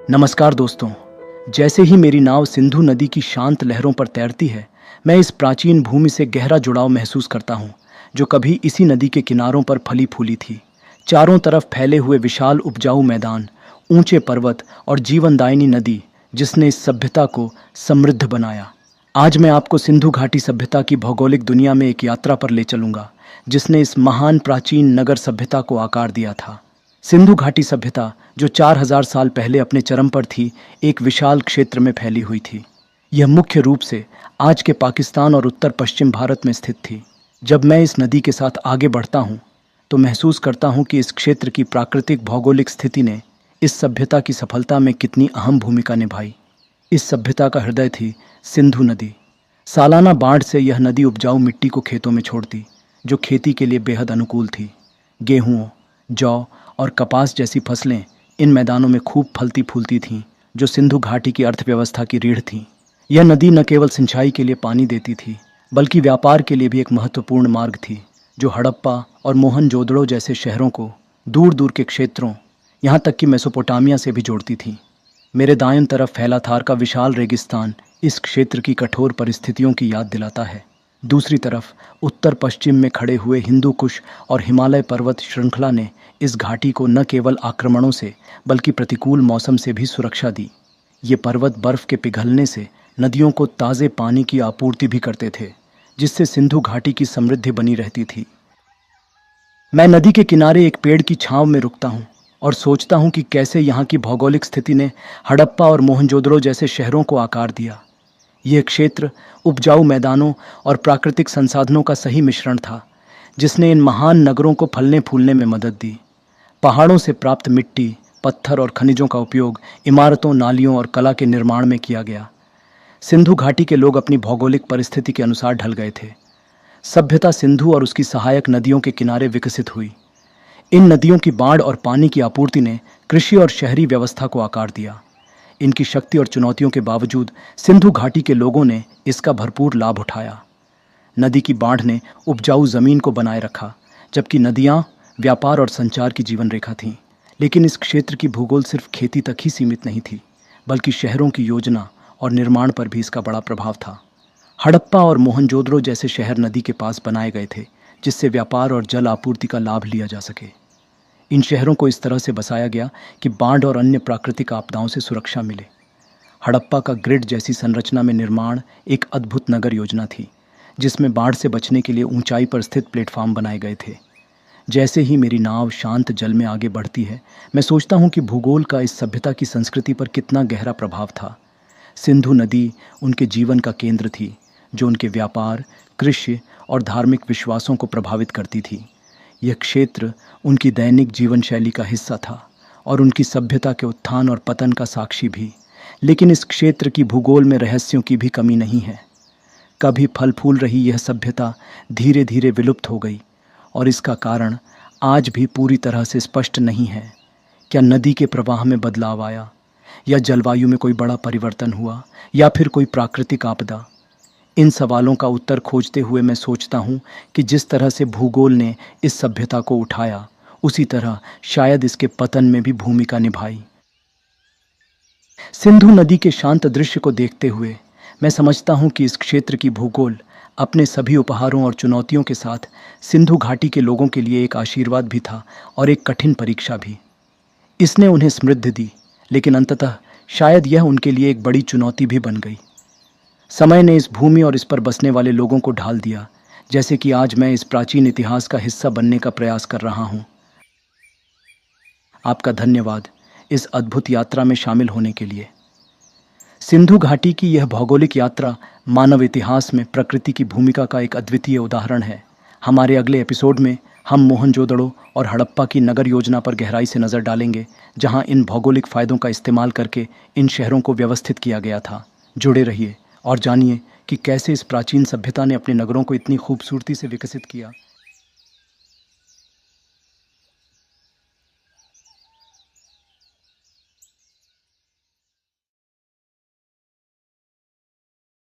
नमस्कार दोस्तों। जैसे ही मेरी नाव सिंधु नदी की शांत लहरों पर तैरती है, मैं इस प्राचीन भूमि से गहरा जुड़ाव महसूस करता हूँ, जो कभी इसी नदी के किनारों पर फली फूली थी। चारों तरफ फैले हुए विशाल उपजाऊ मैदान, ऊंचे पर्वत और जीवनदायिनी नदी, जिसने इस सभ्यता को समृद्ध बनाया। आज मैं आपको सिंधु घाटी सभ्यता की भौगोलिक दुनिया में एक यात्रा पर ले चलूंगा, जिसने इस महान प्राचीन नगर सभ्यता को आकार दिया था। सिंधु घाटी सभ्यता, जो 4000 साल पहले अपने चरम पर थी, एक विशाल क्षेत्र में फैली हुई थी। यह मुख्य रूप से आज के पाकिस्तान और उत्तर पश्चिम भारत में स्थित थी। जब मैं इस नदी के साथ आगे बढ़ता हूँ, तो महसूस करता हूँ कि इस क्षेत्र की प्राकृतिक भौगोलिक स्थिति ने इस सभ्यता की सफलता में कितनी अहम भूमिका निभाई। इस सभ्यता का हृदय थी सिंधु नदी। सालाना बाढ़ से यह नदी उपजाऊ मिट्टी को खेतों में छोड़ती, जो खेती के लिए बेहद अनुकूल थी। गेहूँ, जौ और कपास जैसी फसलें इन मैदानों में खूब फलती फूलती थीं, जो सिंधु घाटी की अर्थव्यवस्था की रीढ़ थीं। यह नदी न केवल सिंचाई के लिए पानी देती थी, बल्कि व्यापार के लिए भी एक महत्वपूर्ण मार्ग थी, जो हड़प्पा और मोहनजोदड़ो जैसे शहरों को दूर दूर के क्षेत्रों, यहाँ तक कि मेसोपोटामिया से भी जोड़ती थी। मेरे दाएं तरफ फैला थार का विशाल रेगिस्तान इस क्षेत्र की कठोर परिस्थितियों की याद दिलाता है। दूसरी तरफ उत्तर पश्चिम में खड़े हुए हिंदू कुश और हिमालय पर्वत श्रृंखला ने इस घाटी को न केवल आक्रमणों से, बल्कि प्रतिकूल मौसम से भी सुरक्षा दी। ये पर्वत बर्फ के पिघलने से नदियों को ताज़े पानी की आपूर्ति भी करते थे, जिससे सिंधु घाटी की समृद्धि बनी रहती थी। मैं नदी के किनारे एक पेड़ की छांव में रुकता हूँ और सोचता हूँ कि कैसे यहाँ की भौगोलिक स्थिति ने हड़प्पा और मोहनजोदड़ो जैसे शहरों को आकार दिया। यह क्षेत्र उपजाऊ मैदानों और प्राकृतिक संसाधनों का सही मिश्रण था, जिसने इन महान नगरों को फलने फूलने में मदद दी। पहाड़ों से प्राप्त मिट्टी, पत्थर और खनिजों का उपयोग इमारतों, नालियों और कला के निर्माण में किया गया। सिंधु घाटी के लोग अपनी भौगोलिक परिस्थिति के अनुसार ढल गए थे। सभ्यता सिंधु और उसकी सहायक नदियों के किनारे विकसित हुई। इन नदियों की बाढ़ और पानी की आपूर्ति ने कृषि और शहरी व्यवस्था को आकार दिया। इनकी शक्ति और चुनौतियों के बावजूद सिंधु घाटी के लोगों ने इसका भरपूर लाभ उठाया। नदी की बाढ़ ने उपजाऊ जमीन को बनाए रखा, जबकि नदियाँ व्यापार और संचार की जीवन रेखा थीं। लेकिन इस क्षेत्र की भूगोल सिर्फ खेती तक ही सीमित नहीं थी, बल्कि शहरों की योजना और निर्माण पर भी इसका बड़ा प्रभाव था। हड़प्पा और मोहनजोदड़ो जैसे शहर नदी के पास बनाए गए थे, जिससे व्यापार और जल आपूर्ति का लाभ लिया जा सके। इन शहरों को इस तरह से बसाया गया कि बाढ़ और अन्य प्राकृतिक आपदाओं से सुरक्षा मिले। हड़प्पा का ग्रिड जैसी संरचना में निर्माण एक अद्भुत नगर योजना थी, जिसमें बाढ़ से बचने के लिए ऊंचाई पर स्थित प्लेटफॉर्म बनाए गए थे। जैसे ही मेरी नाव शांत जल में आगे बढ़ती है, मैं सोचता हूँ कि भूगोल का इस सभ्यता की संस्कृति पर कितना गहरा प्रभाव था। सिंधु नदी उनके जीवन का केंद्र थी, जो उनके व्यापार, कृषि और धार्मिक विश्वासों को प्रभावित करती थी। यह क्षेत्र उनकी दैनिक जीवन शैली का हिस्सा था और उनकी सभ्यता के उत्थान और पतन का साक्षी भी। लेकिन इस क्षेत्र की भूगोल में रहस्यों की भी कमी नहीं है। कभी फल फूल रही यह सभ्यता धीरे धीरे विलुप्त हो गई, और इसका कारण आज भी पूरी तरह से स्पष्ट नहीं है। क्या नदी के प्रवाह में बदलाव आया, या जलवायु में कोई बड़ा परिवर्तन हुआ, या फिर कोई प्राकृतिक आपदा? इन सवालों का उत्तर खोजते हुए मैं सोचता हूँ कि जिस तरह से भूगोल ने इस सभ्यता को उठाया, उसी तरह शायद इसके पतन में भी भूमिका निभाई। सिंधु नदी के शांत दृश्य को देखते हुए मैं समझता हूँ कि इस क्षेत्र की भूगोल अपने सभी उपहारों और चुनौतियों के साथ सिंधु घाटी के लोगों के लिए एक आशीर्वाद भी था और एक कठिन परीक्षा भी। इसने उन्हें समृद्धि दी, लेकिन अंततः शायद यह उनके लिए एक बड़ी चुनौती भी बन गई। समय ने इस भूमि और इस पर बसने वाले लोगों को ढाल दिया, जैसे कि आज मैं इस प्राचीन इतिहास का हिस्सा बनने का प्रयास कर रहा हूँ। आपका धन्यवाद इस अद्भुत यात्रा में शामिल होने के लिए। सिंधु घाटी की यह भौगोलिक यात्रा मानव इतिहास में प्रकृति की भूमिका का एक अद्वितीय उदाहरण है। हमारे अगले एपिसोड में हम मोहनजोदड़ो और हड़प्पा की नगर योजना पर गहराई से नज़र डालेंगे, जहां इन भौगोलिक फ़ायदों का इस्तेमाल करके इन शहरों को व्यवस्थित किया गया था। जुड़े रहिए और जानिए कि कैसे इस प्राचीन सभ्यता ने अपने नगरों को इतनी खूबसूरती से विकसित किया।